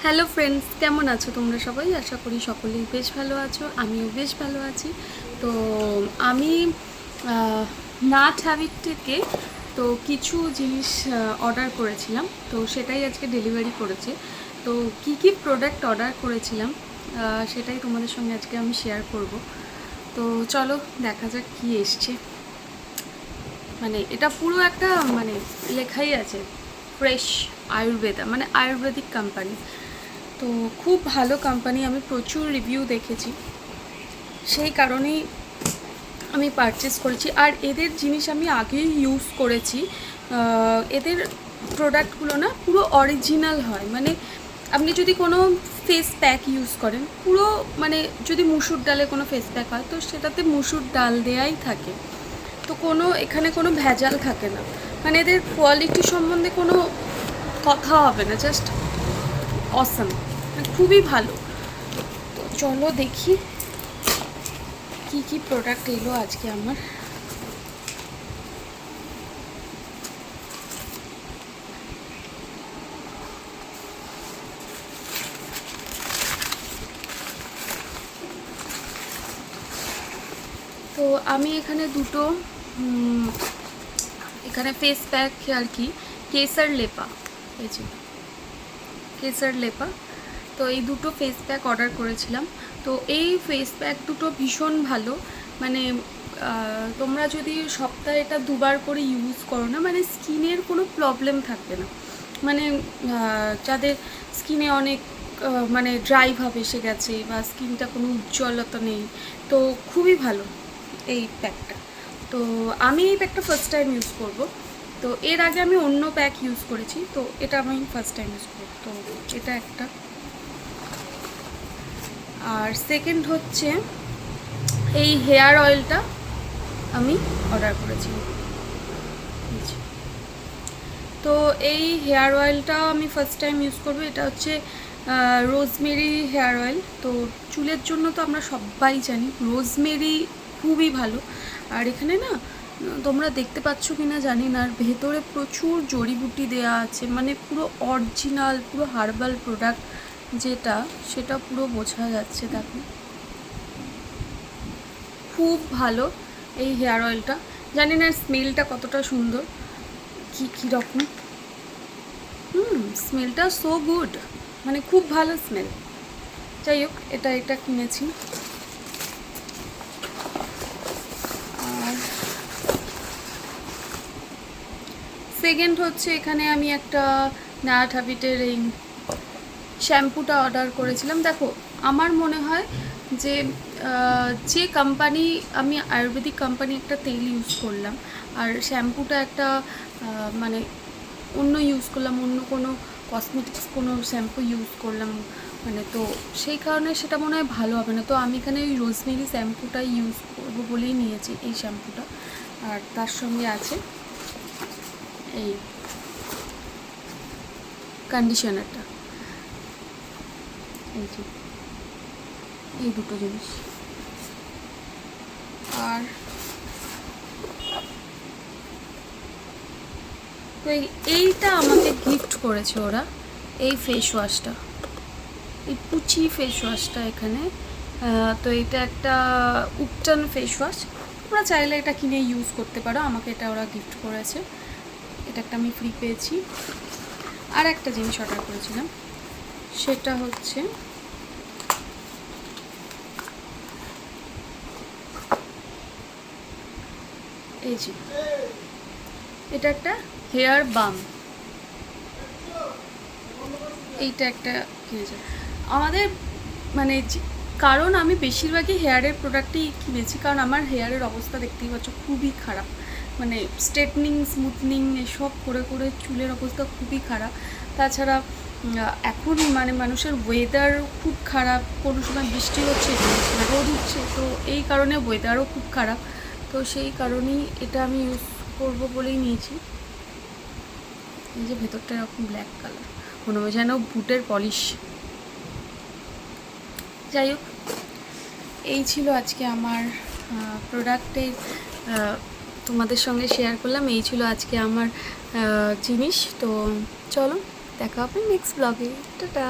Hello friends, কেমন আছো তোমরা সবাই? আশা করি সকলেই বেশ ভালো আছো, আমিও বেশ ভালো আছি। তো আমি নাট হ্যাবিট থেকে তো কিছু জিনিস অর্ডার করেছিলাম, তো সেটাই আজকে ডেলিভারি করেছে। তো কি কি প্রোডাক্ট অর্ডার করেছিলাম সেটাই তোমাদের সঙ্গে আজকে আমি শেয়ার করব। তো চলো দেখা যাক কি এসছে। মানে এটা পুরো একটা মানে লেখাই আছে ফ্রেশ আয়ুর্বেদা, মানে আয়ুর্বেদিক কোম্পানি। তো খুব ভালো কোম্পানি, আমি প্রচুর রিভিউ দেখেছি, সেই কারণেই আমি পারচেস করেছি। আর এদের জিনিস আমি আগেই ইউজ করেছি। এদের প্রোডাক্টগুলো না পুরো অরিজিনাল হয়। মানে আপনি যদি কোনো ফেস প্যাক ইউজ করেন, পুরো মানে যদি মুসুর ডালে কোনো ফেস প্যাক হয় তো সেটাতে মুসুর ডাল দেয়াই থাকে, তো কোনো এখানে কোনো ভেজাল থাকে না। মানে এদের কোয়ালিটি সম্বন্ধে কোনো কথা হবে না, জাস্ট অসাম, খুবই ভালো। তো চলো দেখি কি কি প্রোডাক্ট এলো আজকে আমার। তো আমি এখানে দুটো এখানে ফেস প্যাক আর কি, কেসার লেপা, এই যে কেসার লেপা। তো এই দুটো ফেস প্যাক অর্ডার করেছিলাম। তো এই ফেস প্যাক দুটো ভীষণ ভালো। মানে তোমরা যদি সপ্তাহে এটা দুবার করে ইউজ করো না, মানে স্কিনের কোনো প্রবলেম থাকবে না। মানে যাদের স্কিনে অনেক মানে ড্রাই ভাব এসে গেছে বা স্কিনটা কোনো উজ্জ্বলতা নেই, তো খুবই ভালো এই প্যাকটা। তো আমি এই প্যাকটা ফার্স্ট টাইম ইউজ করব। তো এর আগে আমি অন্য প্যাক ইউজ করেছি, তো এটা আমি ফার্স্ট টাইম ইউজ করব। তো এটা একটা। আর সেকেন্ড হচ্ছে এই হেয়ার অয়েলটা আমি অর্ডার করেছি। তো এই হেয়ার অয়েলটা আমি ফার্স্ট টাইম ইউজ করবো। এটা হচ্ছে রোজমেরি হেয়ার অয়েল। তো চুলের জন্য তো আমরা সবাই জানি রোজমেরি খুবই ভালো। আর এখানে না তোমরা দেখতে পাচ্ছ কি না জানি না, আর ভেতরে প্রচুর জড়িবুটি দেয়া আছে, মানে পুরো অরিজিনাল, পুরো হার্বাল প্রোডাক্ট যেটা, সেটা পুরো বোঝা যাচ্ছে। দেখো খুব ভালো এই হেয়ার অয়েলটা। জানি না স্মেলটা কতটা সুন্দর, কীরকম স্মেলটা সো গুড, মানে খুব ভালো স্মেল। যাই হোক, এটা কিনেছি। আর সেকেন্ড হচ্ছে এখানে আমি একটা নাট হ্যাবিটের এই শ্যাম্পুটা অর্ডার করেছিলাম। দেখো আমার মনে হয় যে যে কোম্পানি, আমি আয়ুর্বেদিক কোম্পানি একটা তেল ইউজ করলাম, আর শ্যাম্পুটা একটা মানে অন্য ইউজ করলাম, অন্য কোনো কসমেটিক্স কোনো শ্যাম্পু ইউজ করলাম, মানে তো সেই কারণে সেটা মনে হয় ভালো হবে না। তো আমি এখানে ওই রোজমেরি শ্যাম্পুটাই ইউজ করবো বলেই নিয়েছি এই শ্যাম্পুটা। আর তার সঙ্গে আছে এই কন্ডিশনারটা, এই যে এই দুটো জিনিস। আর তো এইটা আমাকে গিফট করেছে ওরা, এই ফেস ওয়াশটা, এই পুচি ফেস ওয়াশটা এখানে। তো এটা একটা উপটান ফেস ওয়াশ, তোমরা চাইলে এটা কিনে ইউজ করতে পারো। আমাকে এটা ওরা গিফট করেছে, এটা একটা আমি ফ্রি পেয়েছি। আর একটা জিনিস অর্ডার করেছিলাম, সেটা হচ্ছে এই যে এটা একটা হেয়ার বাম, এইটা একটা কিনেছে আমাদের মানে কারণ আমি বেশিরভাগই হেয়ারের প্রোডাক্টই কিনেছি, কারণ আমার হেয়ারের অবস্থা দেখতেই পাচ্ছ খুবই খারাপ। মানে স্ট্রেটনিং, স্মুথনিং এসব করে করে চুলের অবস্থা খুবই খারাপ। তাছাড়া এখন মানে মানুষের ওয়েদার খুব খারাপ, কোনো সময় বৃষ্টি হচ্ছে, কোনো সময় রোদ উঠছে, তো এই কারণে ওয়েদারও খুব খারাপ। তো সেই কারণেই এটা আমি ইউজ করবো বলেই নিয়েছি। এই যে ভেতরটা এরকম ব্ল্যাক কালার, মনে হয় যেন বুটের পলিশ। যাই হোক, এই ছিল আজকে আমার প্রোডাক্টের, তোমাদের সঙ্গে শেয়ার করলাম। এই ছিল আজকে আমার জিনিস। তো চলো দেখা হবে নেক্সট ব্লগে। টাটা।